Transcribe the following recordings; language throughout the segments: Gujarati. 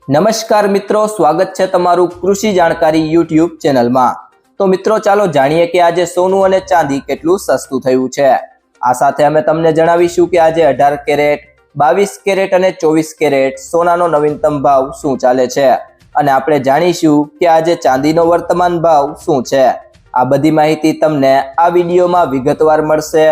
નમસ્કાર મિત્રો, સ્વાગત છે તમારું કૃષિ જાણકારી યુટ્યુબ ચેનલમાં। તો મિત્રો ચાલો જાણીએ કે આજે સોનું અને ચાંદી કેટલું સસ્તું થયું છે। આ સાથે અમે તમને જણાવીશું કે આજે 18 કેરેટ, 22 કેરેટ અને 24 કેરેટ સોનાનો નવીનતમ ભાવ શું ચાલે છે અને આપણે જાણીશું કે આજે ચાંદીનો વર્તમાન ભાવ શું છે। આ બધી માહિતી તમને આ વિડીયોમાં વિગતવાર મળશે,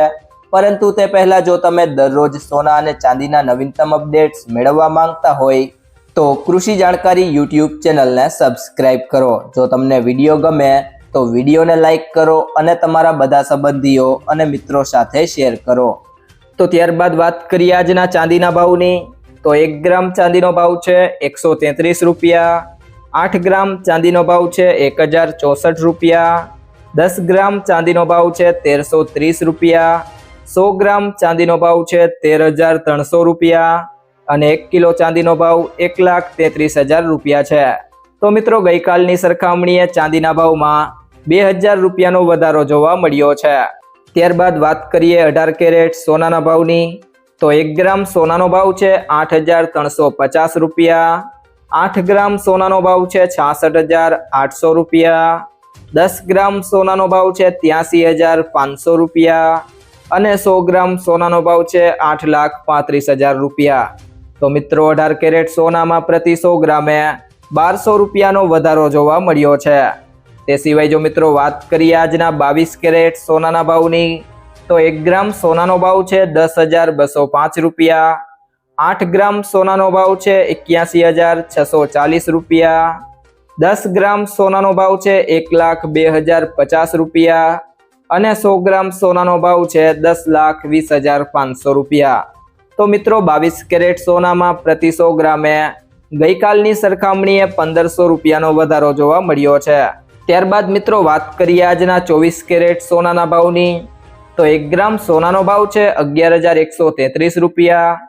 પરંતુ તે પહેલા જો તમે દરરોજ સોના અને ચાંદીના નવીનતમ અપડેટ્સ મેળવવા માંગતા હોય તો કૃષિ જાણકારી યુટ્યુબ ચેનલને સબસ્ક્રાઇબ કરો। જો તમને વિડીયો ગમે તો વિડીયોને લાઇક કરો અને તમારા બધા સંબંધીઓ અને મિત્રો સાથે શેર કરો। તો ત્યારબાદ વાત કરીએ આજના ચાંદીના ભાવની। તો 1 ગ્રામ ચાંદીનો ભાવ છે 133 રૂપિયા, 8 ગ્રામ ચાંદીનો ભાવ છે 1064 રૂપિયા, 10 ગ્રામ ચાંદીનો ભાવ છે 1330 રૂપિયા, 100 ગ્રામ ચાંદીનો ભાવ છે 13300 રૂપિયા અને 1 કિલો ચાંદીનો ભાવ 1,33,000 રૂપિયા છે। તો મિત્રો ગઈકાલની સરખામણીએ ચાંદીના ભાવમાં 2000 રૂપિયાનો વધારો જોવા મળ્યો છે। ત્યારબાદ વાત કરીએ 18 કેરેટ સોનાના ભાવની। તો 1 ગ્રામ સોનાનો ભાવ છે 8350 રૂપિયા, 8 ગ્રામ સોનાનો ભાવ છે 66800 રૂપિયા, 10 ગ્રામ સોનાનો ભાવ છે 83500 રૂપિયા અને 100 ગ્રામ સોનાનો ભાવ છે 8,35,000 રૂપિયા। તો મિત્રો 18 કેરેટ સોનામાં પ્રતિ 100 ગ્રામે 1200 રૂપિયાનો વધારો જોવા મળ્યો છે। તે સિવાય જો મિત્રો વાત કરીએ આજના 22 કેરેટ સોનાના ભાવની, તો 1 ગ્રામ સોનાનો ભાવ છે 10,205 રૂપિયા, 8 ગ્રામ સોનાનો ભાવ છે 81,640 રૂપિયા, 10 ગ્રામ સોનાનો ભાવ છે 1,02,050 રૂપિયા અને 100 ગ્રામ સોનાનો ભાવ છે 10,20,500 રૂપિયા। તો મિત્રો 22 કેરેટ સોનામાં પ્રતિ 100 ગ્રામે ગઈકાલની સરખામણીએ 1500 રૂપિયાનો વધારો જોવા મળ્યો છે। ત્યારબાદ મિત્રો વાત કરીએ આજના 24 કેરેટ સોનાના ભાવની। તો 1 ગ્રામ સોનાનો ભાવ છે 11,133 રૂપિયા,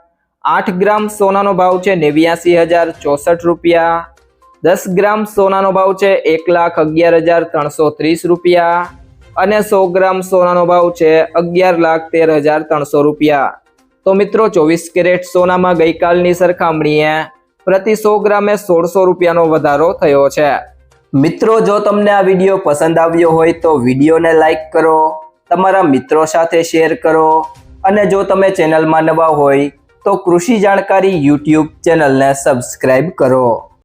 8 ગ્રામ સોનાનો ભાવ છે 89,064 રૂપિયા, 10 ગ્રામ સોનાનો ભાવ છે 1,11,330 રૂપિયા અને 100 ગ્રામ સોનાનો ભાવ છે 11,13,300 રૂપિયા। તો મિત્રો 24 કેરેટ સોનામાં ગઈકાલની સરખામણીએ પ્રતિ 100 ગ્રામે 1600 રૂપિયાનો વધારો થયો છે। મિત્રો જો તમને આ વિડીયો પસંદ આવ્યો હોય તો વિડીયોને લાઇક કરો, તમારા મિત્રો સાથે શેર કરો અને જો તમે ચેનલમાં નવા હોય તો કૃષિ જાણકારી યુટ્યુબ ચેનલને સબસ્ક્રાઇબ કરો।